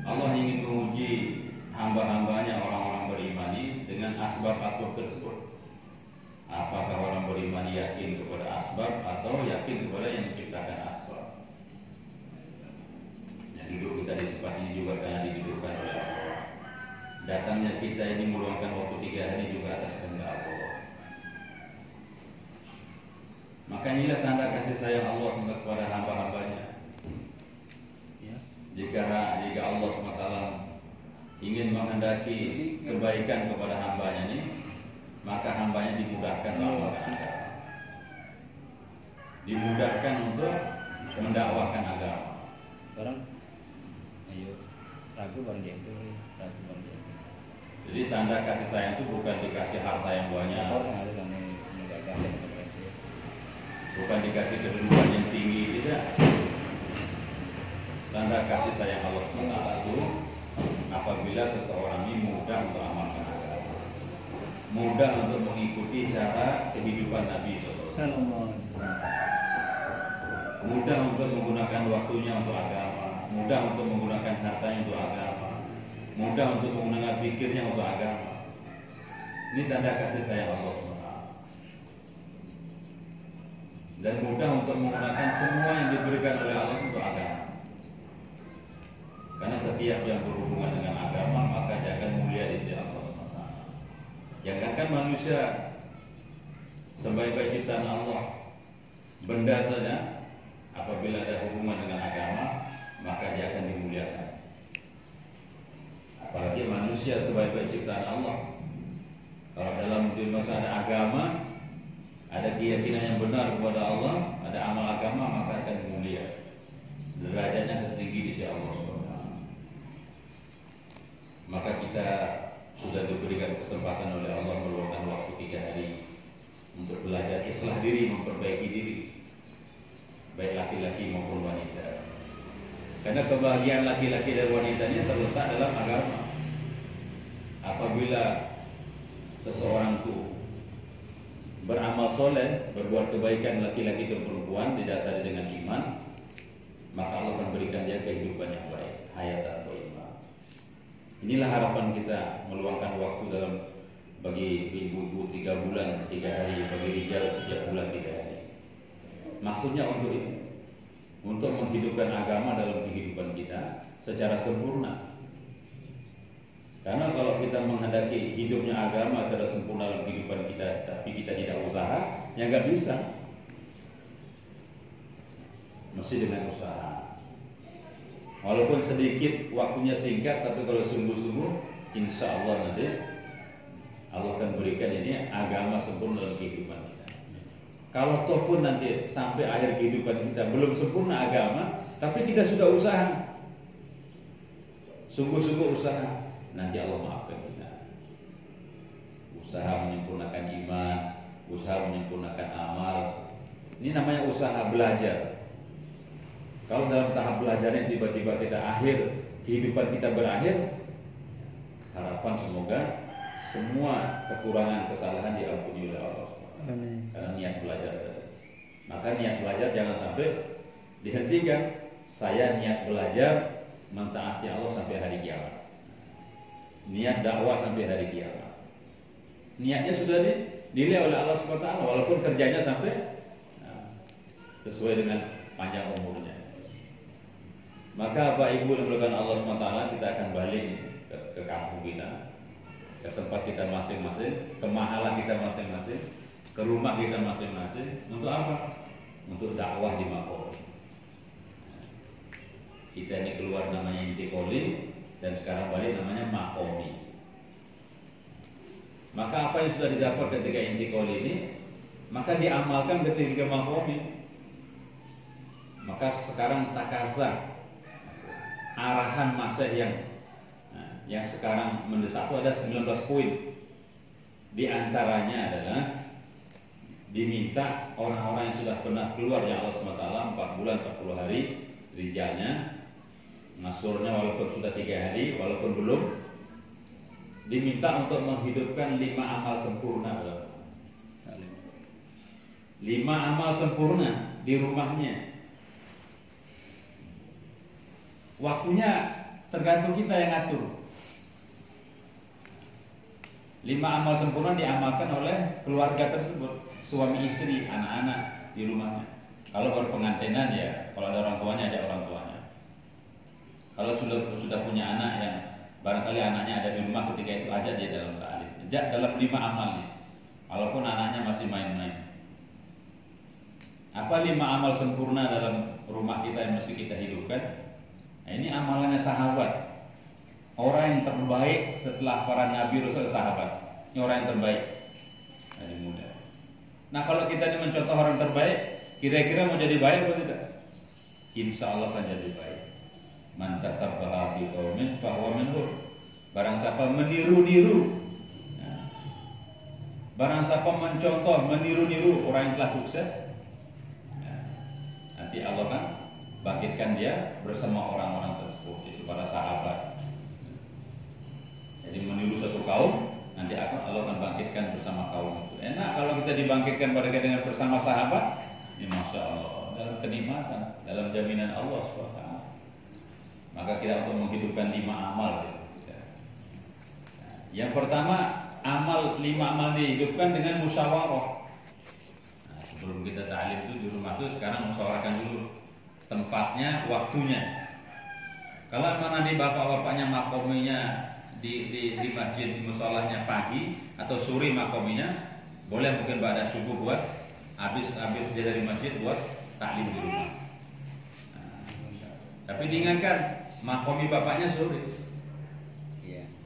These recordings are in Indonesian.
Allah ingin menguji hamba-hambanya orang-orang beriman ini dengan asbab-asbab tersebut. Apakah orang beriman yakin kepada asbab atau yakin kepada yang menciptakan asbab? Yang duduk kita di tempat ini juga karena didudukkan oleh Allah. Datangnya kita ini meluangkan waktu 3 hari juga atas kehendak Allah. Maka inilah tanda kasih sayang Allah kepada hamba-hambanya. Jika Allah SWT ingin menghendaki kebaikan kepada hambanya ini, maka hambanya dimudahkan mengamalkan agama, dimudahkan untuk mendakwahkan agama. Barang, ayo ragu barang dia itu, ragu barang dia. Jadi tanda kasih sayang itu bukan dikasih harta yang banyak, bukan dikasih kedudukan yang tinggi, tidak. Tanda kasih sayang Allah SWT itu apabila seseorang ini mudah untuk amalkan agama, mudah untuk mengikuti cara kehidupan Nabi SAW, mudah untuk menggunakan waktunya untuk agama, mudah untuk menggunakan hartanya untuk agama, mudah untuk menggunakan pikirnya untuk agama. Ini tanda kasih sayang Allah SWT. Dan mudah untuk menggunakan semua yang diberikan oleh Allah untuk agama. Karena setiap yang berhubungan dengan agama maka dia akan mulia di sisi Allah SWT. Jangankan manusia, sebaik-baik ciptaan Allah, benda saja apabila ada hubungan dengan agama maka dia akan dimuliakan. Apalagi manusia sebaik-baik ciptaan Allah. Kalau dalam diri manusia ada agama, ada keyakinan yang benar kepada Allah, ada amal agama, maka akan mulia. Derajatnya tertinggi di sisi Allah SWT. Maka kita sudah diberikan kesempatan oleh Allah meluangkan waktu 3 hari untuk belajar islah diri, memperbaiki diri, baik laki-laki maupun wanita. Karena kebahagiaan laki-laki dan wanita ini terletak dalam agama. Apabila seseorang itu beramal soleh, berbuat kebaikan laki-laki dan perempuan didasari dengan iman, maka Allah akan berikan dia kehidupan yang baik, hayat atau iman. Inilah harapan kita meluangkan waktu dalam bagi ibu-ibu 3 bulan 3 hari, bagi rijal setiap bulan 3 hari. Maksudnya untuk ini, untuk menghidupkan agama dalam kehidupan kita secara sempurna. Karena kalau kita menghendaki hidupnya agama secara sempurna dalam kehidupan kita, tapi kita tidak usaha, ya nggak bisa. Mesti dengan usaha. Walaupun sedikit waktunya singkat, tapi kalau sungguh-sungguh, insya Allah nanti Allah akan berikan ini agama sempurna dalam kehidupan kita. Kalau toh pun nanti sampai akhir kehidupan kita belum sempurna agama, tapi kita sudah usaha, sungguh-sungguh usaha, nanti Allah maafkan kita. Usaha menyempurnakan iman, usaha menyempurnakan amal. Ini namanya usaha belajar. Kalau dalam tahap belajarnya tiba-tiba kita akhir, kehidupan kita berakhir, harapan semoga semua kekurangan kesalahan diampuni oleh Allah. Amin. Karena niat belajar. Maka niat belajar jangan sampai dihentikan. Saya niat belajar mentaati Allah sampai hari kiamat. Niat dakwah sampai hari kiamat. Niatnya sudah dinilai oleh Allah SWT, walaupun kerjanya sampai sesuai dengan panjang umurnya. Maka Bapak Ibu yang dimuliakan Allah SWT, kita akan balik ke kampung kita, ke tempat kita masing-masing, ke mahala kita masing-masing, ke rumah kita masing-masing. Untuk apa? Untuk dakwah di Makomi. Kita ini keluar namanya Intikoli, dan sekarang balik namanya Makomi. Maka apa yang sudah didapat ketika Intikoli ini, maka diamalkan ketika Makomi. Maka sekarang takazah, arahan masa yang sekarang mendesak itu ada 19 poin. Di antaranya adalah diminta orang-orang yang sudah pernah keluar ya Allah SWT 4 bulan 40 hari rijalnya, masurnya walaupun sudah 3 hari, walaupun belum, diminta untuk menghidupkan 5 amal sempurna. 5 amal sempurna di rumahnya. Waktunya tergantung kita yang ngatur. 5 amal sempurna diamalkan oleh keluarga tersebut, suami istri, anak-anak di rumahnya. Kalau baru pengantinan ya, kalau ada orang tuanya ajak orang tuanya. Kalau sudah punya anak yang barangkali anaknya ada di rumah ketika itu, ajak dia dalam ta'lim. Ajak dalam 5 amalnya. Walaupun anaknya masih main-main. Apa 5 amal sempurna dalam rumah kita yang mesti kita hidupkan? Nah, ini amalannya sahabat. Orang yang terbaik setelah para nabi rasul sahabat. Ini orang yang terbaik dari muda. Nah, kalau kita ini mencontoh orang terbaik, kira-kira mau jadi baik atau tidak? Insya Allah akan jadi baik. Man tasabbaha bi qaumin fahuwa minhum. Barang siapa meniru-niru, nah, barang siapa mencontoh, meniru-niru orang yang telah sukses, nah, nanti Allah kan bangkitkan dia bersama orang-orang tersebut, itu para sahabat. Jadi meniru satu kaum, nanti Allah akan bangkitkan bersama kaum itu. Enak kalau kita dibangkitkan pada dengan bersama sahabat, ya Masya Allah, dalam kenikmatan, dalam jaminan Allah SWT. Maka kita untuk menghidupkan 5 amal. Yang pertama, 5 amal dihidupkan dengan musyawarah. Nah, sebelum kita ta'lim itu di rumah itu sekarang musyawarahkan dulu tempatnya, waktunya. Kalau memang nanti bapak-bapaknya makominya di masjid, di musholahnya pagi atau sore makominya, boleh mungkin pada subuh buat habis dia dari masjid buat taklim di rumah. Nah, tapi diingatkan makomi bapaknya sore.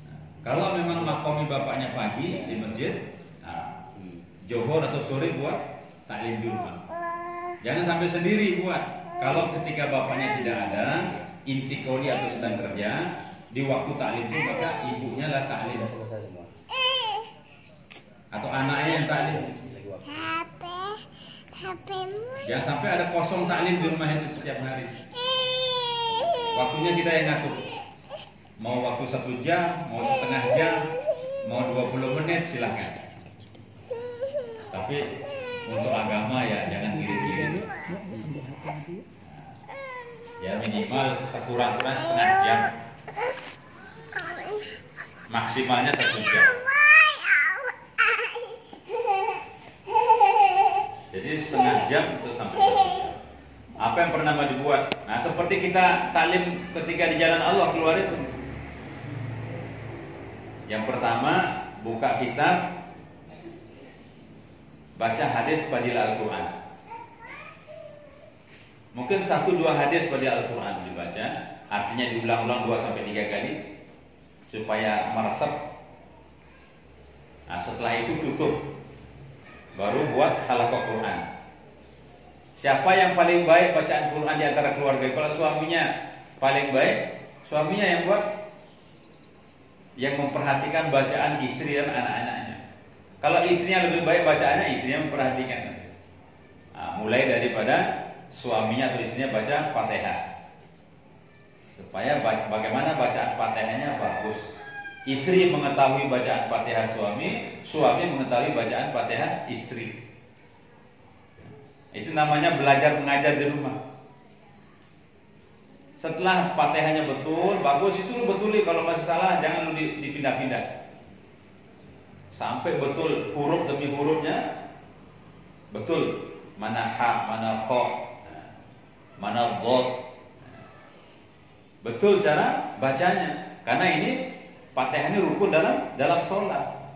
Nah, kalau memang makomi bapaknya pagi di masjid, nah, Johor atau sore buat taklim di rumah. Jangan sampai sendiri buat. Kalau ketika bapaknya tidak ada, intikoli atau sedang kerja, di waktu taklim itu maka ibunya lah taklim atau anaknya yang taklim. Jangan sampai ada kosong taklim di rumah itu setiap hari. Waktunya kita yang ngatur. Mau waktu 1 jam, mau setengah jam, mau 20 menit silahkan. Tapi untuk agama ya jangan kiri-kiri. Ya minimal sekurang-kurangnya setengah jam. Maksimalnya 1 jam. Jadi setengah jam itu sampai 1 jam. Apa yang pernah dibuat? Nah, seperti kita taklim ketika di jalan Allah keluar itu. Yang pertama, buka kitab, baca hadis fadilah Al-Quran. Mungkin 1-2 hadis fadilah Al-Quran dibaca, artinya diulang-ulang 2-3 kali supaya meresap. Nah, setelah itu tutup, baru buat halaqah Quran. Siapa yang paling baik bacaan Quran di antara keluarga? Kalau suaminya paling baik, suaminya yang buat, yang memperhatikan bacaan istri dan anak-anaknya. Kalau istrinya lebih baik bacaannya, istrinya memperhatikan. Nah, mulai daripada suaminya atau istrinya baca Fatihah, supaya bagaimana bacaan Fatihahnya bagus. Istri mengetahui bacaan Fatihah suami, suami mengetahui bacaan Fatihah istri. Itu namanya belajar mengajar di rumah. Setelah Fatihahnya betul, bagus, itu lu betuli. Kalau masih salah jangan lu dipindah-pindah. Sampai betul huruf demi hurufnya betul. Mana ha, mana kha, mana dhad. Betul cara bacanya. Karena ini Fatihah ini rukun dalam sholat.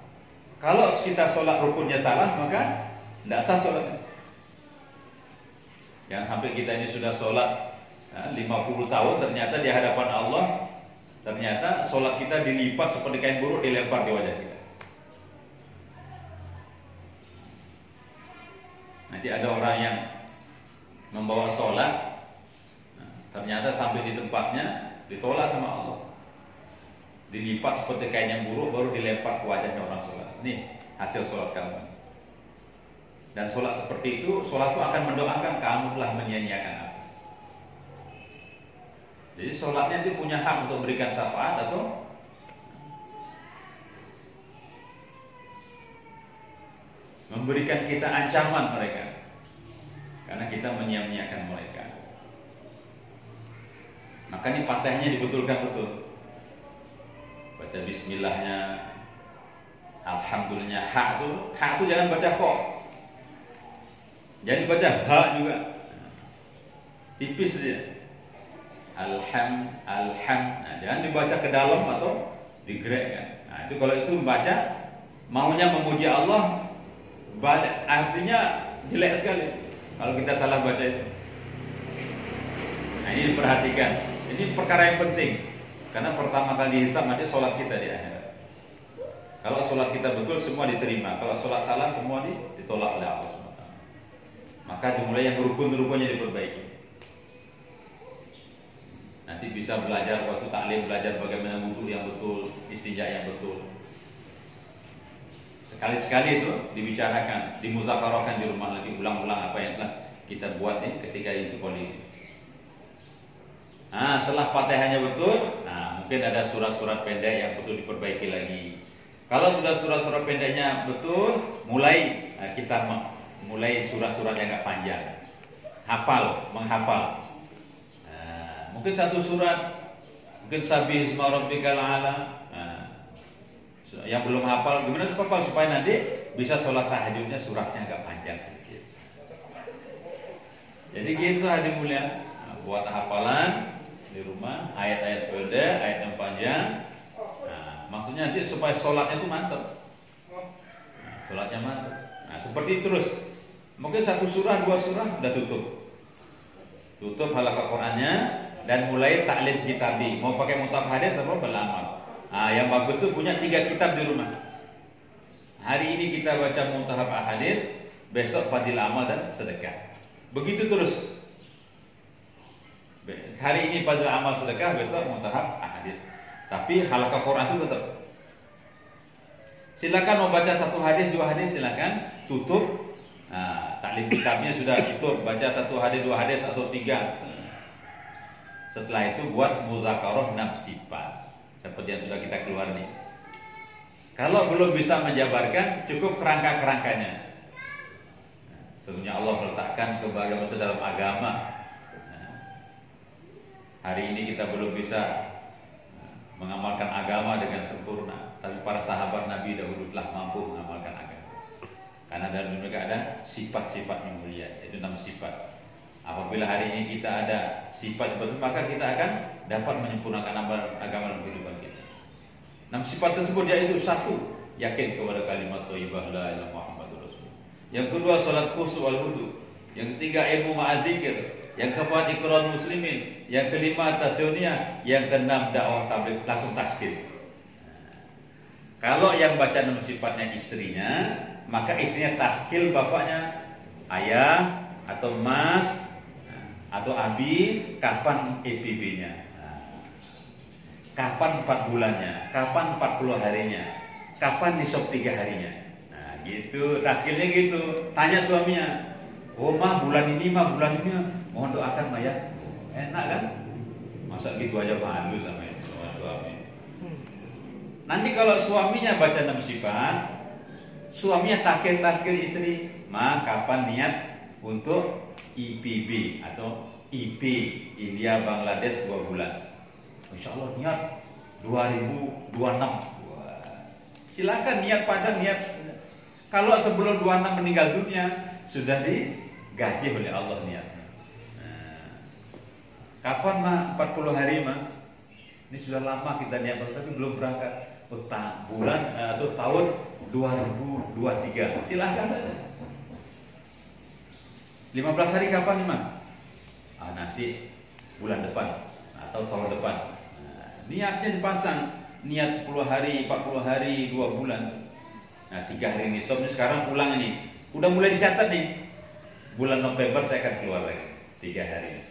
Kalau kita sholat rukunnya salah, maka tidak sah sholatnya. Jangan sampai kita ini sudah sholat 50 tahun, ternyata di hadapan Allah, ternyata sholat kita dilipat seperti kain buruk, dilempar di wajah kita. Nanti ada orang yang membawa sholat, ternyata sampai di tempatnya ditolak sama Allah, dilipat seperti kain yang buruk, baru dilempar ke wajahnya orang sholat. Nih hasil sholat kamu. Dan sholat seperti itu, sholat itu akan mendoakan kamu telah menyia-nyiakan aku. Jadi sholatnya itu punya hak untuk memberikan syafaat atau memberikan kita ancaman mereka, karena kita menyia-nyiakan mereka. Makanya Fatihahnya dibetulkan betul. Baca bismillahnya, alhamdulillahnya, ha itu jangan baca kho. Jadi baca ha juga. Tipis saja. Nah, jangan dibaca ke dalam atau digerakkan. Nah, itu kalau itu membaca maunya memuji Allah, artinya jelek sekali kalau kita salah baca itu. Nah, ini diperhatikan. Ini perkara yang penting karena pertama kali dihisab nanti sholat kita di akhirat. Kalau sholat kita betul semua diterima. Kalau sholat salah semua ditolak oleh Allah SWT. Maka dimulai yang rukun-rukunnya diperbaiki. Nanti bisa belajar waktu taklim, belajar bagaimana wudhu yang betul, istinja yang betul. Sekali-sekali itu dibicarakan, dimudzakarahkan di rumah lagi, ulang-ulang apa yang telah kita buat ketika itu politik. Nah, setelah Fatihahnya betul, nah mungkin ada surat-surat pendek yang betul diperbaiki lagi. Kalau sudah surat-surat pendeknya betul, kita mulai surat-surat yang agak panjang. Menghafal. Nah, mungkin satu surat, mungkin Sabih Isma Rabbikal A'la. Yang belum hafal, gimana supaya nanti bisa sholat tahajudnya suratnya agak panjang sedikit. Jadi gitu hadirin mulia, buat hafalan di rumah, ayat-ayat pendek, ayat yang panjang. Nah, maksudnya nanti supaya sholatnya itu mantap. Sholatnya mantap. Nah, seperti itu terus. Mungkin satu surah, dua surah udah tutup halaqah Qur'annya dan mulai ta'lim kitabi. Mau pakai mushaf hadis atau beramal. Nah, yang bagus tuh punya 3 kitab di rumah. Hari ini kita baca muntahab ahadits, besok fadil amal dan sedekah. Begitu terus. Hari ini fadil amal sedekah, besok muntahab ahadits. Tapi halaqah Quran itu tetap. Silakan mau baca 1 hadis, 2 hadis silakan tutup. Nah, taklim kitabnya sudah tutup, baca 1 hadis, 2 hadis atau 3. Setelah itu buat muzakarah nafsifat. Seperti yang sudah kita keluar nih. Kalau belum bisa menjabarkan, cukup kerangka-kerangkanya. Sesungguhnya Allah meletakkan kebahagiaan dalam agama. Hari ini kita belum bisa mengamalkan agama dengan sempurna, tapi para sahabat Nabi dahulu telah mampu mengamalkan agama. Karena dalam mereka ada sifat-sifat yang mulia, yaitu 6 sifat. Apabila hari ini kita ada sifat seperti itu, maka kita akan dapat menyempurnakan agama dalam kehidupan kita. 6 sifat tersebut yaitu 1, yakin kepada kalimat thayyibah la ilaha illallah Muhammadur Rasulullah. Yang kedua, salat khusyuk wal wudu. Yang ketiga, ilmu ma'adzikir. Yang keempat, iqrar muslimin. Yang kelima, tasyuniyah. Yang keenam, dakwah tabligh, langsung tasbih. Kalau yang baca 6 sifatnya istrinya, maka istrinya taskil bapaknya, ayah atau mas atau abi, kapan EPB-nya, kapan 4 bulannya, kapan 40 harinya, kapan nisab 3 harinya. Nah, gitu, taskilnya gitu. Tanya suaminya, oh mah bulan ini, mohon doakan mah ya. Enak kan? Masa gitu aja malu sama suami. Nanti kalau suaminya baca 6 sifat, suaminya taskil istri, mah kapan niat untuk IPB atau IP India Bangladesh 2 bulan. Insya Allah niat 2026. Silakan niat panjang, niat. Kalau sebelum 26 meninggal dunia sudah digaji oleh Allah niatnya. Kapan mah 40 hari mah? Ini sudah lama kita niat tapi belum berangkat. Bulan atau tahun 2023. Silakan saja. 15 hari kapan mah? Nanti bulan depan atau tahun depan. Niatnya dipasang, niat 10 hari, 40 hari, 2 bulan. Nah, 3 hari nisabnya sekarang pulang ini. Udah mulai dicatat nih. Bulan November saya akan keluar lagi 3 hari.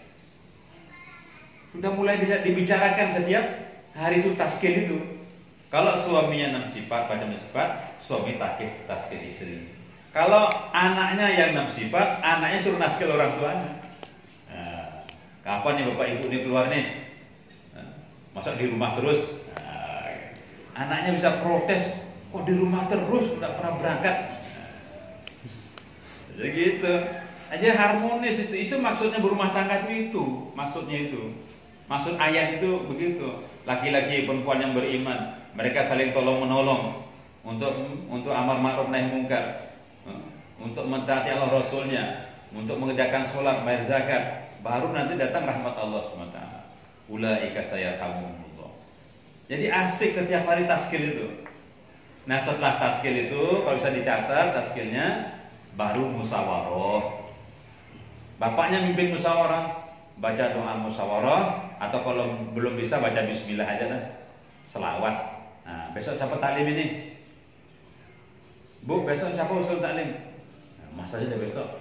Sudah mulai dibicarakan setiap hari itu taskil itu. Kalau suaminya 6 sifat pada 6 sifat, suami taskil istri. Kalau anaknya yang 6 sifat, anaknya suruh naskil orang tuanya. Nah, kapan nih bapak ibu ini keluar nih? Masa di rumah terus? Nah, anaknya bisa protes, kok di rumah terus, udah pernah berangkat. Jadi gitu, aja harmonis itu maksudnya berumah tangga itu maksudnya itu. Maksud ayat itu begitu. Laki-laki perempuan yang beriman, mereka saling tolong menolong untuk amar ma'ruf nahi munkar, untuk mentaati Allah Rasulnya, untuk mengerjakan sholat, bayar zakat. Baru nanti datang rahmat Allah SWT. Ulaika sayarhamuhumullah. Jadi asik setiap hari taskil itu. Nah setelah taskil itu, kalau bisa dicatat taskilnya, baru musyawarah. Bapaknya mimpin musyawarah, baca doa musyawarah, atau kalau belum bisa baca bismillah aja dah, selawat. Nah, besok siapa taklim ini? Bu, besok siapa usul taklim? Nah, masa aja deh besok.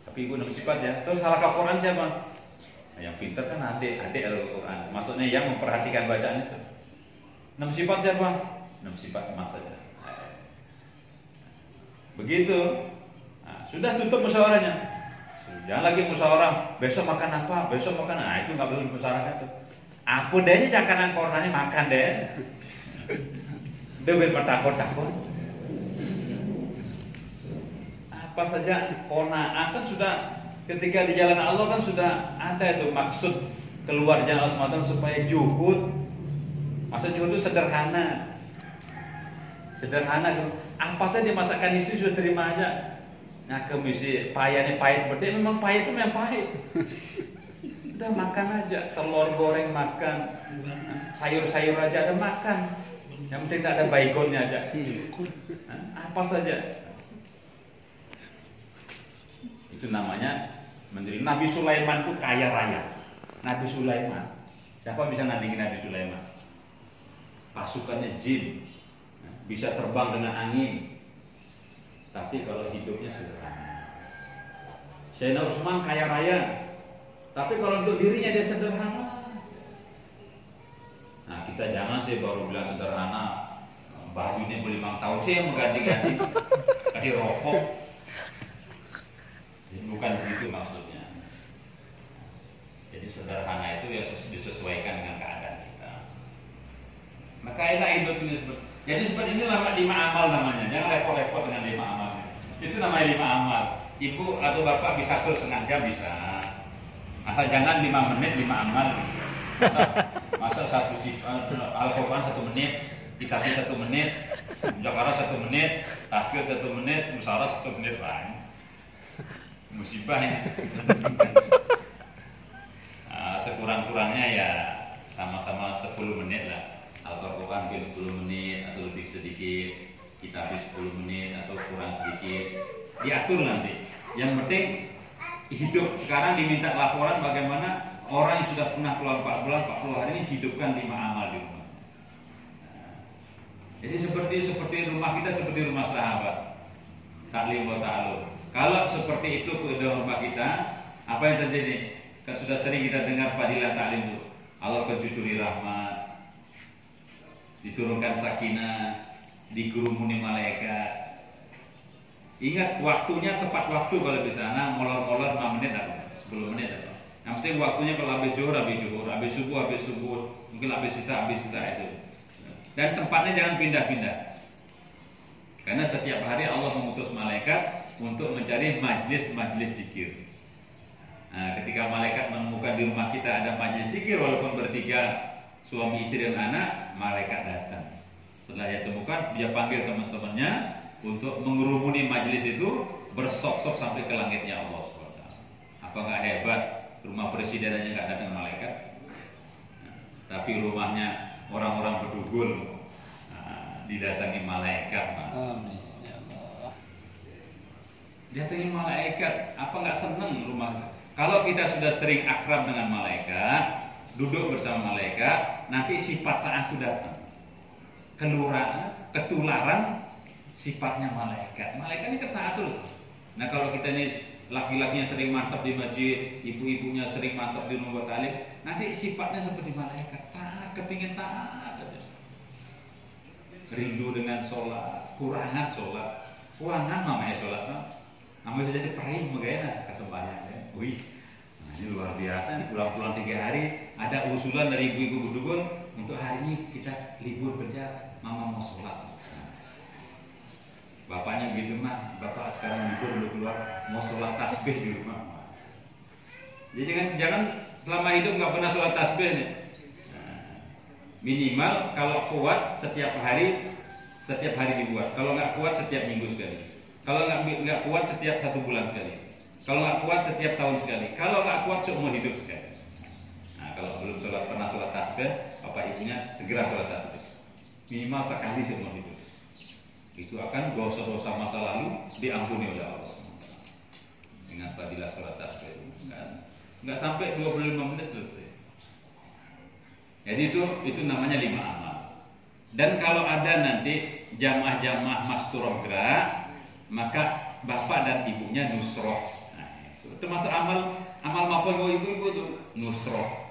Tapi ibu nama sifat ya. Terus halaqah Quran siapa? Nah, yang pintar kan adik Al-Quran. Maksudnya yang memperhatikan bacaan itu. Nama sifat siapa? Nama sifat mas aja. Begitu. Nah, sudah tutup musyawarahnya. Jangan lagi musyawarah, besok makan apa, besok makan, nah itu nggak perlu musyawarah tuh. Apa deh ini cakanan kornani makan deh. Dewi bertakut-takut. Apa saja kona'ah kan sudah ketika di jalan Allah kan sudah ada itu maksud keluar jalan Allah SWT supaya juhud. Maksud juhud itu sederhana. Sederhana gitu. Apa saja masakan istri sudah terima aja. Nah kemisi payahnya pahit berde, memang pahit itu memang pahit. Udah makan aja, telur goreng makan, sayur-sayur aja ada makan. Yang penting tak ada baygonnya aja. Nah, apa saja. Itu namanya menteri. Nabi Sulaiman itu kaya raya. Nabi Sulaiman. Siapa bisa nandingin Nabi Sulaiman? Pasukannya jin, bisa terbang dengan angin. Tapi kalau hidupnya sederhana. Sayyidina Utsman kaya raya, tapi kalau untuk dirinya dia sederhana. Nah kita jangan sih baru bilang sederhana, bajunya beli 5 tahun sih yang mengganti-ganti, tadi rokok. Jadi bukan begitu maksudnya. Jadi sederhana itu ya disesuaikan dengan keadaan kita. Maka enak hidup ini seperti. Jadi seperti inilah 5 amal namanya. Jangan repot-repot dengan 5 amal. Itu namanya 5 amal. Ibu atau bapak bisa atur setengah jam bisa. Asal jangan 5 menit 5 amal. Masa satu Al-Quran 1 menit, kitab 1 menit, Jakarta 1 menit, taskil 1 menit, musyawarah 1 menit lain. Musibah ini. Sekurang-kurangnya ya sama-sama 10 menit lah. Al-Quran 10 menit atau lebih sedikit, kitab 10 menit atau kurang sedikit, diatur nanti. Yang penting hidup sekarang diminta laporan bagaimana orang yang sudah pernah keluar 4 bulan 40 hari ini hidupkan 5 amal di rumah. Nah, jadi seperti rumah kita seperti rumah sahabat. Taklim wa ta'alum. Kalau seperti itu ke rumah kita, apa yang terjadi? Kan sudah sering kita dengar fadilah taklim itu. Allah kecucuri rahmat, diturunkan sakinah, dikerumuni malaikat. Ingat waktunya tepat waktu kalau bisa. Nah, molor-molor 5 menit atau 10 menit atau. Yang penting waktunya kalau habis zuhur, habis subuh, mungkin habis sisa itu. Dan tempatnya jangan pindah-pindah. Karena setiap hari Allah mengutus malaikat untuk mencari majlis-majlis zikir. Nah, ketika malaikat menemukan di rumah kita ada majlis zikir walaupun bertiga, suami istri dan anak, malaikat datang. Setelah dia temukan, dia panggil teman-temannya untuk mengerumuni majelis itu, bersok-sok sampai ke langitnya Allah SWT. Apa nggak hebat? Rumah presiden aja nggak datang malaikat. Nah, tapi rumahnya orang-orang berdugul, didatangi malaikat. Amin. Didatangi malaikat, apa nggak seneng rumah? Kalau kita sudah sering akrab dengan malaikat, duduk bersama malaikat, nanti sifat taat itu datang. Ketularan sifatnya malaikat. Malaikat ini ketaat terus. Nah kalau kita ini laki-lakinya sering mantap di masjid, ibu-ibunya sering mantap di rumah taklim, nanti sifatnya seperti malaikat. Taat, kepingin taat. Rindu dengan sholat, kurangan sholat, kurangan namanya sholat. Namanya jadi perih, megahnya kesembahyang. Wih, nah ini luar biasa nih, pulang-pulang 3 hari ada usulan dari ibu-ibu berdukun untuk hari ini kita libur kerja, mama mau sholat. Bapaknya begitu, mah bapak sekarang libur udah keluar mau sholat tasbih di rumah. Jadi jangan selama hidup nggak pernah sholat tasbih nih. Minimal kalau kuat setiap hari dibuat. Kalau nggak kuat setiap minggu sekali. Kalau nggak kuat setiap 1 bulan sekali. Kalau nggak kuat setiap tahun sekali. Kalau nggak kuat seumur hidup sekali. Nah, kalau belum pernah sholat tasbih, bapak ibunya segera sholat tasbih. Minimal sekali seumur hidup. Itu akan dosa-dosa masa lalu diampuni oleh Allah SWT. Ingat fadilah sholat tasbih kan? Nggak sampai 25 menit selesai. Jadi itu namanya 5 amal. Dan kalau ada nanti jamaah-jamaah masturah gerak, maka bapak dan ibunya nusroh. Nah, itu masuk amal maupun ibu-ibu itu nusroh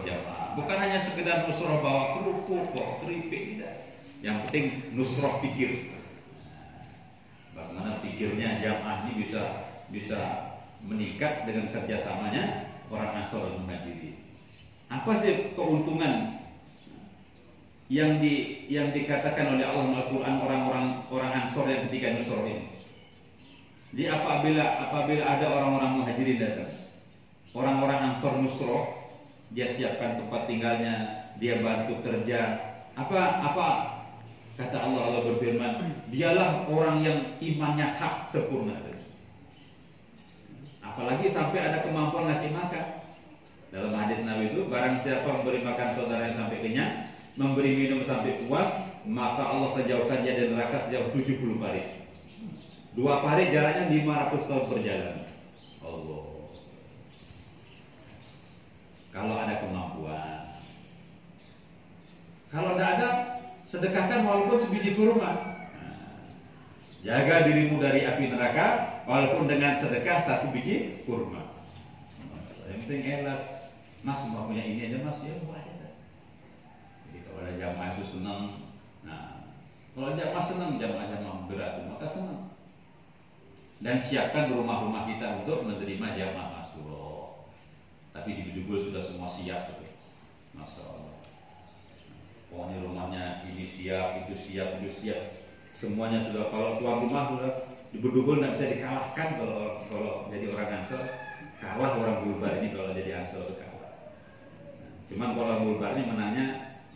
jamaah. Bukan hanya sekedar nusroh bawa kerupuk, bawa keripik, tidak. Yang penting nusroh pikir. Bagaimana pikirnya jamaah ini bisa meningkat dengan kerjasamanya orang Ansor dan Muhajirin. Apa sih keuntungan yang dikatakan oleh Allah Al-Quran orang Ansor yang ketika nusroh ini? Jadi apabila ada orang-orang Muhajirin datang, orang-orang Ansor nusroh, dia siapkan tempat tinggalnya, dia bantu kerja. Apa kata Allah berfirman, dialah orang yang imannya hak sempurna. Apalagi sampai ada kemampuan ngasih makan. Dalam hadis Nabi itu, barang siapa memberi makan saudaranya sampai kenyang, memberi minum sampai puas, maka Allah kejauhkan dia dari neraka sejauh 70 parit. 2 parit jaraknya 500 tahun perjalanan. Allah. Kalau ada kemampuan. Kalau tidak ada, sedekahkan walaupun sebiji kurma. Jaga dirimu dari api neraka walaupun dengan sedekah 1 biji kurma. Yang penting enak. Mas mau punya ini aja mas, ya buat aja. Jadi kalau ada jamaah itu senang. Nah, kalau jamaah senang, jamaah berat maka senang. Dan siapkan rumah-rumah kita untuk menerima jamaah masturah. Tapi di Bedugul sudah semua siap gitu. Masya Allah. Pokoknya rumahnya ini siap, itu siap, itu siap. Semuanya sudah. Kalau tuan rumah sudah di Bedugul tidak bisa dikalahkan kalau jadi orang Ansor. Kalah orang Bulbar ini kalau jadi Ansor itu kalah. Cuman kalau Bulbar ini menangnya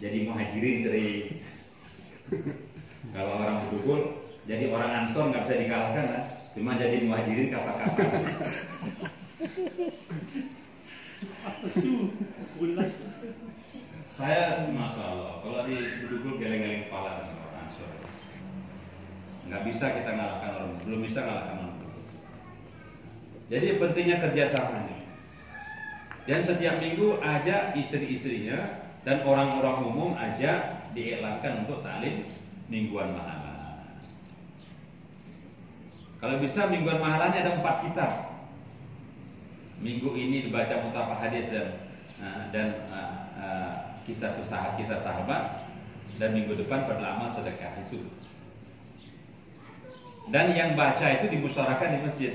jadi Muhajirin sering. Kalau orang Bedugul jadi orang Ansor nggak bisa dikalahkan lah. Cuma jadi Muhajirin kata-kata. Saya masya Allah kalau di Bedugul geleng-geleng kepala dengan orang Ansor. Nggak bisa kita ngalahkan orang, belum bisa ngalahkan orang. Jadi pentingnya kerjasamanya. Dan setiap minggu ajak istri-istrinya dan orang-orang umum ajak diiklankan untuk saling mingguan mahalan. Kalau bisa mingguan mahalannya ada 4 kitab. Minggu ini dibaca mutafah hadis dan kisah sahabat, dan minggu depan beramal sedekah itu. Dan yang baca itu dimusyawarahkan di masjid.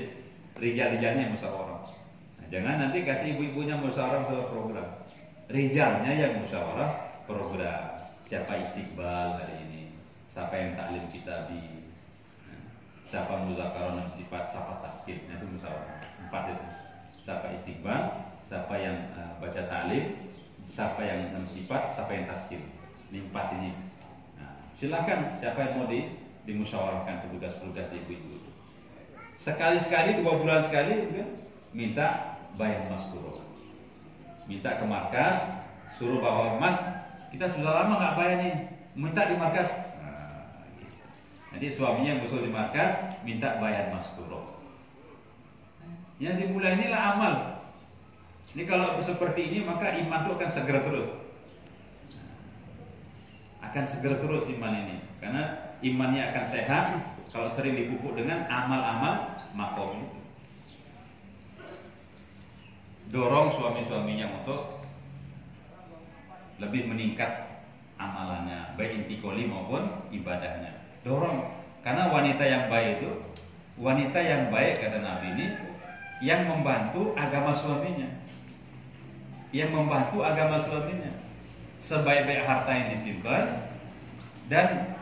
Rijal-rijalnya yang musyawarah. Nah, jangan nanti kasih ibu-ibunya musyawarah program. Rijalnya yang musyawarah program. Siapa istiqbal hari ini? Siapa yang taklim kitabi? Siapa muzakarah dan sifat? Siapa taskid? Nah, itu musyawarah. 4 itu. Siapa istiqbal? Siapa yang baca taklim? Siapa yang sifat? Siapa yang taskid? Ini 4 ini. Nah, silakan siapa yang mau dimusyawarahkan petugas-petugas ibu-ibu. Sekali-sekali 2 bulan sekali kan, minta bayar masturah. Minta ke markas, suruh bawa mas, kita sudah lama nggak bayar nih, minta di markas. Nah, jadi suaminya yang usul di markas minta bayar masturah. Yang dimulai inilah amal. Ini kalau seperti ini maka iman itu akan segera terus. Akan segera terus iman ini, karena imannya akan sehat kalau sering dipupuk dengan amal-amal makom. Dorong suami-suaminya untuk lebih meningkat amalannya, baik intikoli maupun ibadahnya. Dorong, karena wanita yang baik itu, wanita yang baik kata Nabi ini, yang membantu agama suaminya, yang membantu agama suaminya. Sebaik-baik harta yang disimpan, dan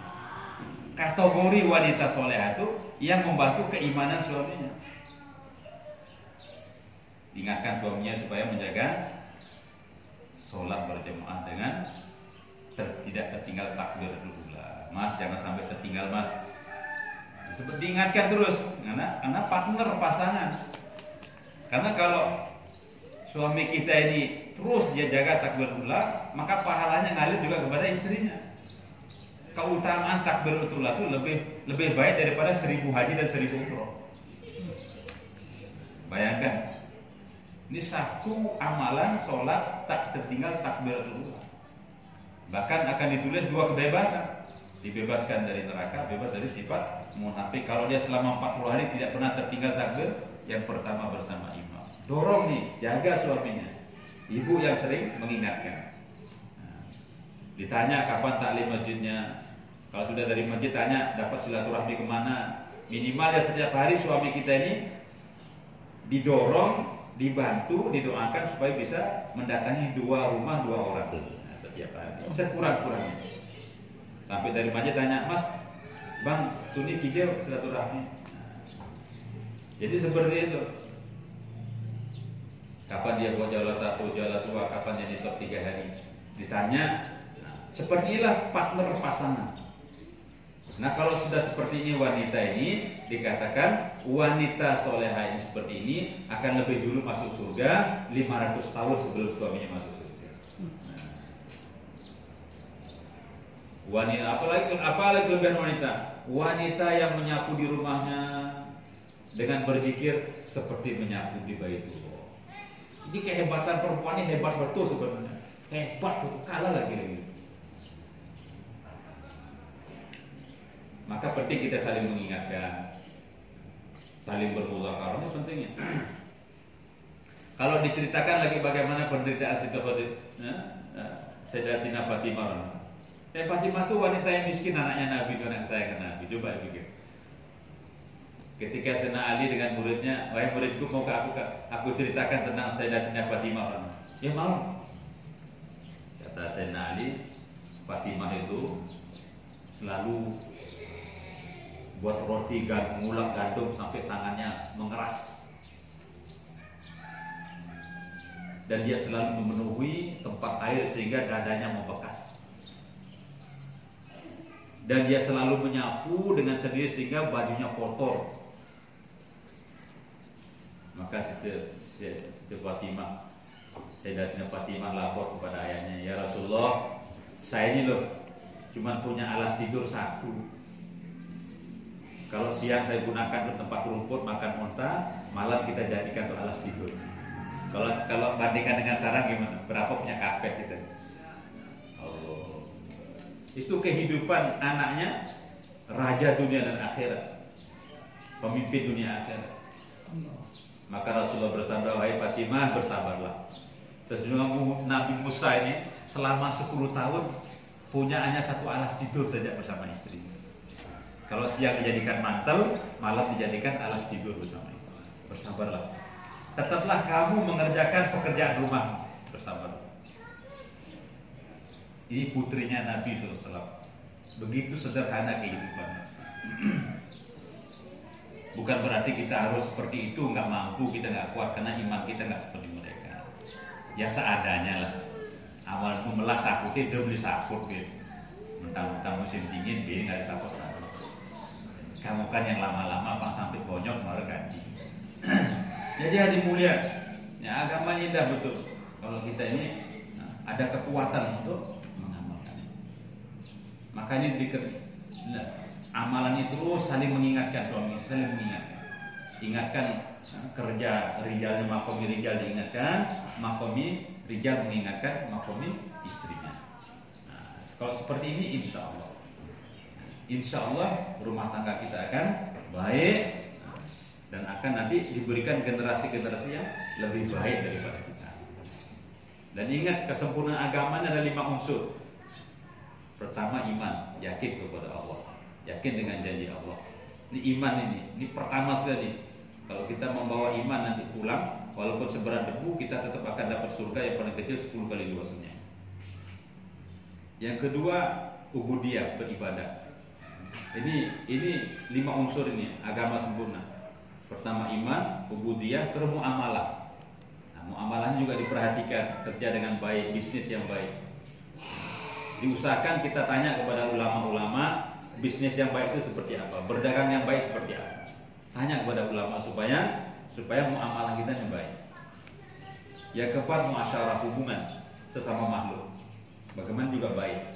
kategori wanita solehah itu yang membantu keimanan suaminya. Ingatkan suaminya supaya menjaga sholat berjamaah dengan tidak tertinggal takbiratul ula. Mas, jangan sampai tertinggal, Mas. Seperti ingatkan terus, karena partner pasangan. Karena kalau suami kita ini terus dia jaga takbiratul ula, maka pahalanya ngalir juga kepada istrinya. Keutamaan takbiratul ula itu lebih baik daripada 1000 haji dan 1000 umroh. Bayangkan, ini satu amalan sholat tak tertinggal takbiratul ula. Bahkan akan ditulis 2 kebebasan, dibebaskan dari neraka, bebas dari sifat munafik. Kalau dia selama 40 hari tidak pernah tertinggal takbir, yang pertama bersama imam. Dorong nih, jaga suaminya. Ibu yang sering mengingatkan. Ditanya kapan taklim masjidnya. Kalau sudah dari masjid tanya dapat silaturahmi kemana. Minimal ya setiap hari suami kita ini didorong, dibantu, didoakan supaya bisa mendatangi 2 rumah 2 orang setiap hari, sekurang-kurangnya. Sampai dari masjid tanya, Mas, Bang, tuni kijau silaturahmi. Jadi seperti itu. Kapan dia buat jala 1, jala 2, kapan dia nisab 3 hari. Ditanya, seperti inilah partner pasangan. Nah, kalau sudah seperti ini wanita ini dikatakan wanita solehah ini seperti ini akan lebih dulu masuk surga 500 tahun sebelum suaminya masuk surga. Wanita apalagi kelebihan wanita? Wanita yang menyapu di rumahnya dengan berzikir seperti menyapu di Baitullah. Ini kehebatan perempuan ini hebat betul sebenarnya. Hebat, kalah lagi. Maka penting kita saling mengingatkan, saling bermudzakarah, itu pentingnya. Kalau diceritakan lagi bagaimana penderitaan Sayyidatina Fatimah. Fatimah itu wanita yang miskin, anaknya Nabi, anak saya ke Nabi. Coba pikir. Ketika Sayyidina Ali dengan muridnya, wahai muridku, mau aku ceritakan tentang Sayyidatina Fatimah. Ya mau. Kata Sayyidina Ali, Fatimah itu selalu buat roti ngulek gandum sampai tangannya mengeras. Dan dia selalu memenuhi tempat air sehingga dadanya membekas. Dan dia selalu menyapu dengan sendiri sehingga bajunya kotor. Maka Siti Fatimah, Sayyidatina Fatimah lapor kepada ayahnya, ya Rasulullah, saya ini loh cuma punya alas tidur 1. Kalau siang saya gunakan untuk tempat rumput makan unta, malam kita jadikan untuk alas tidur. Kalau bandingkan dengan sarang gimana? Berapa punya karpet kita? Oh, itu kehidupan anaknya raja dunia dan akhirat, pemimpin dunia akhirat. Maka Rasulullah bersabda, wahai Fatimah, bersabarlah. Sesungguhnya Nabi Musa ini selama 10 tahun punya hanya 1 alas tidur saja bersama istri. Kalau siang dijadikan mantel, malam dijadikan alas tidur bersama istri. Bersabarlah. Tetaplah kamu mengerjakan pekerjaan rumah. Bersabarlah. Ini putrinya Nabi SAW. Begitu sederhana kehidupannya. Bukan berarti kita harus seperti itu, nggak mampu, kita nggak kuat karena iman kita nggak seperti mereka. Ya seadanya lah. Awal itu melas sakut, dia beli sakut gitu. Mentang-mentang musim dingin, dia nggak ada sakut. Kamu kan yang lama-lama bang sampai bonyok malah ganti. Jadi hari mulia, ya agama indah betul. Kalau kita ini ada kekuatan untuk mengamalkannya. Makanya amalan itu terus saling mengingatkan suami, saling mengingatkan. Ingatkan kerja rijal makomi rijal diingatkan, makomi rijal mengingatkan makomi istrinya. Nah, kalau seperti ini insya Allah rumah tangga kita akan baik dan akan nanti diberikan generasi-generasi yang lebih baik daripada kita. Dan ingat, kesempurnaan agama ada 5 unsur. Pertama iman, yakin kepada Allah, yakin dengan janji Allah. Ini iman ini pertama sekali. Kalau kita membawa iman nanti pulang, walaupun seberat debu, kita tetap akan dapat surga yang paling kecil 10 kali luasnya. Yang kedua, ubudiyah, beribadah. Ini 5 unsur ini agama sempurna. Pertama iman, ubudiyah, terus muamalah. Muamalahnya juga diperhatikan, kerja dengan baik, bisnis yang baik. Diusahakan kita tanya kepada ulama-ulama, bisnis yang baik itu seperti apa, berdagang yang baik seperti apa. Tanya kepada ulama supaya muamalah kita yang baik. Yang keempat, muasyarah, hubungan sesama makhluk. Bagaimana juga baik.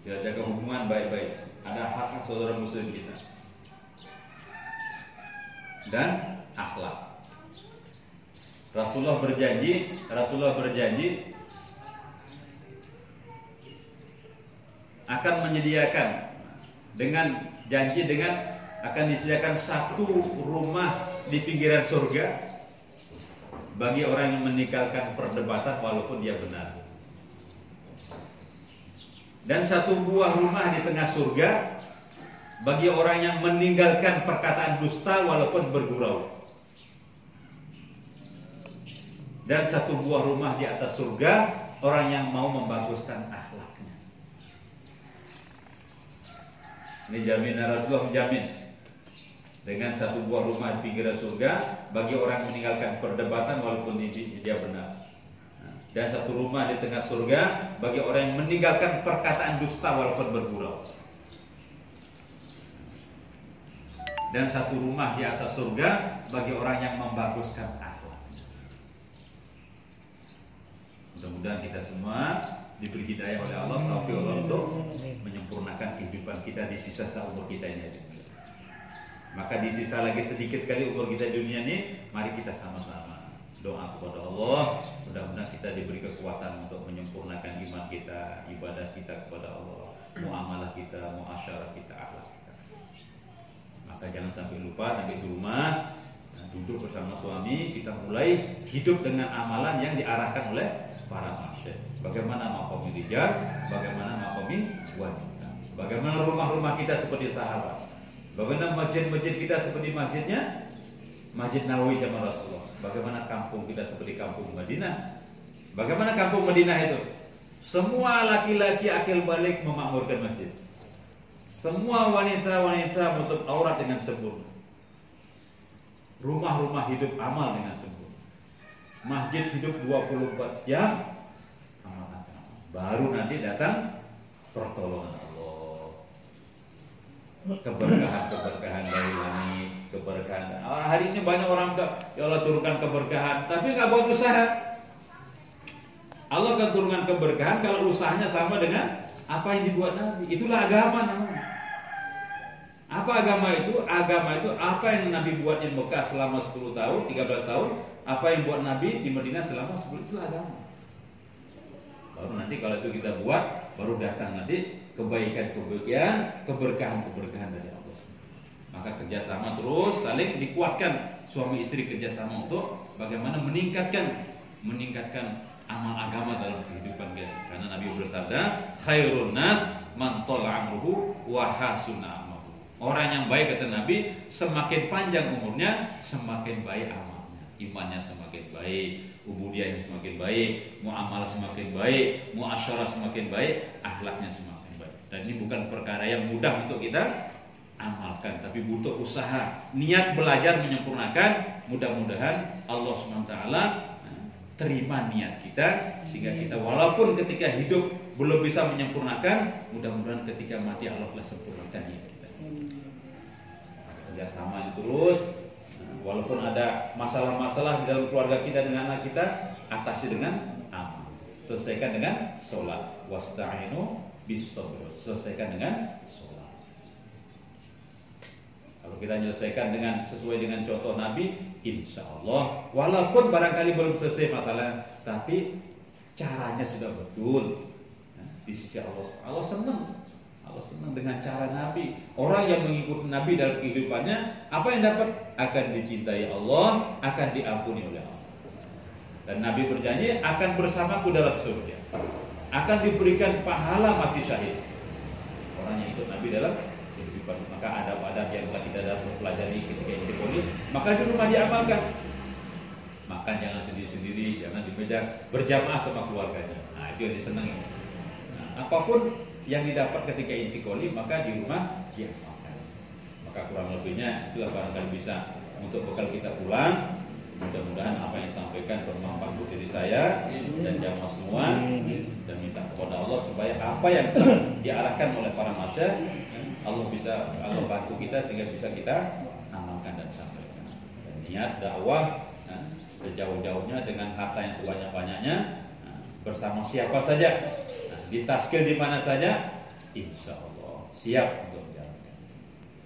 Ya, jaga hubungan baik-baik. Ada hak saudara muslim kita. Dan akhlak. Rasulullah berjanji akan menyediakan akan disediakan satu rumah di pinggiran surga bagi orang yang meninggalkan perdebatan walaupun dia benar. Dan satu buah rumah di tengah surga bagi orang yang meninggalkan perkataan dusta walaupun bergurau. Dan satu buah rumah di atas surga orang yang mau membaguskan akhlaknya. Ini jaminan Rasulullah, menjamin dengan satu buah rumah di pinggiran surga bagi orang yang meninggalkan perdebatan walaupun dia benar. Dan satu rumah di tengah surga bagi orang yang meninggalkan perkataan dusta walaupun bergurau. Dan satu rumah di atas surga bagi orang yang membaguskan akhlak. Mudah-mudahan kita semua diberi hidayah oleh Allah, taufik Allah untuk menyempurnakan kehidupan kita di sisa umur kita ini. Maka di sisa lagi sedikit sekali umur kita di dunia ini, mari kita sama-sama doa kepada Allah, mudah-mudahan kita diberi kekuatan untuk menyempurnakan iman kita, ibadah kita kepada Allah, muamalah kita, muasyarah kita, akhlak kita. Maka jangan sampai lupa, sampai di rumah duduk bersama suami, kita mulai hidup dengan amalan yang diarahkan oleh para masyayikh. Bagaimana maqami rijal, bagaimana maqami wanita. Bagaimana rumah-rumah kita seperti sahabat. Bagaimana masjid-masjid kita seperti masjidnya Masjid Nawawi zaman Rasulullah. Bagaimana kampung kita seperti kampung Madinah. Bagaimana kampung Madinah itu? Semua laki-laki akil balik memakmurkan masjid. Semua wanita-wanita menutup aurat dengan sempurna. Rumah-rumah hidup amal dengan sempurna. Masjid hidup 24 jam amal. Baru nanti datang pertolongan Allah. Keberkahan dari langit, keberkahan. Hari ini banyak orang ya Allah turunkan keberkahan, tapi nggak buat usaha. Allah akan turunkan keberkahan kalau usahanya sama dengan apa yang dibuat Nabi. Itulah agama namanya. Apa agama itu? Agama itu apa yang Nabi buat di Mekah selama 10 tahun, 13 tahun, apa yang buat Nabi di Madinah selama 10, itulah agama. Baru nanti kalau itu kita buat, baru datang nanti kebaikan-kebaikan, keberkahan-keberkahan dari Allah. Maka kerjasama terus saling dikuatkan, suami istri kerjasama untuk bagaimana meningkatkan amal agama dalam kehidupan kita. Karena Nabi bersabda, khairun nas man tala amruhu wa hasuna. Orang yang baik kata Nabi, semakin panjang umurnya, semakin baik amalnya. Imannya semakin baik, ubudiyahnya semakin baik, muamalah semakin baik, muasyarah semakin baik, akhlaknya semakin baik. Dan ini bukan perkara yang mudah untuk kita amalkan, tapi butuh usaha, niat belajar menyempurnakan. Mudah-mudahan Allah SWT terima niat kita, sehingga kita walaupun ketika hidup belum bisa menyempurnakan, mudah-mudahan ketika mati Allah telah sempurnakan niat kita. Kerjasama terus, walaupun ada masalah-masalah di dalam keluarga kita dengan anak kita, atasi dengan amal, selesaikan dengan sholat. Wasta'inu bis-sabr, selesaikan dengan sholat. Kalau kita menyelesaikan dengan sesuai dengan contoh Nabi, insya Allah, walaupun barangkali belum selesai masalah, tapi caranya sudah betul. Di sisi Allah, Allah senang dengan cara Nabi. Orang yang mengikuti Nabi dalam kehidupannya, apa yang dapat? Akan dicintai Allah, akan diampuni oleh Allah. Dan Nabi berjanji akan bersamaku dalam surga, akan diberikan pahala mati syahid. Orang yang ikut Nabi dalam kehidupan, maka adab-adab yang telah kita dapat pelajari ketika ini, maka di rumah diamalkan. Makan jangan sendiri-sendiri, jangan di meja, berjamaah sama keluarganya. Nah, itu yang disenangi. Nah, apapun yang didapat ketika intikoli, maka di rumah diamalkan. Maka kurang lebihnya itulah barangkali bisa untuk bekal kita pulang. Mudah-mudahan apa yang disampaikan bermanfaat untuk diri saya dan jamaah semua, dan minta kepada Allah supaya apa yang diarahkan oleh para masyayikh Allah bantu kita sehingga bisa kita amalkan dan sampaikan. Dan niat dakwah sejauh-jauhnya dengan harta yang sebanyak-banyaknya, bersama siapa saja, ditaskil di mana saja, insya Allah siap untuk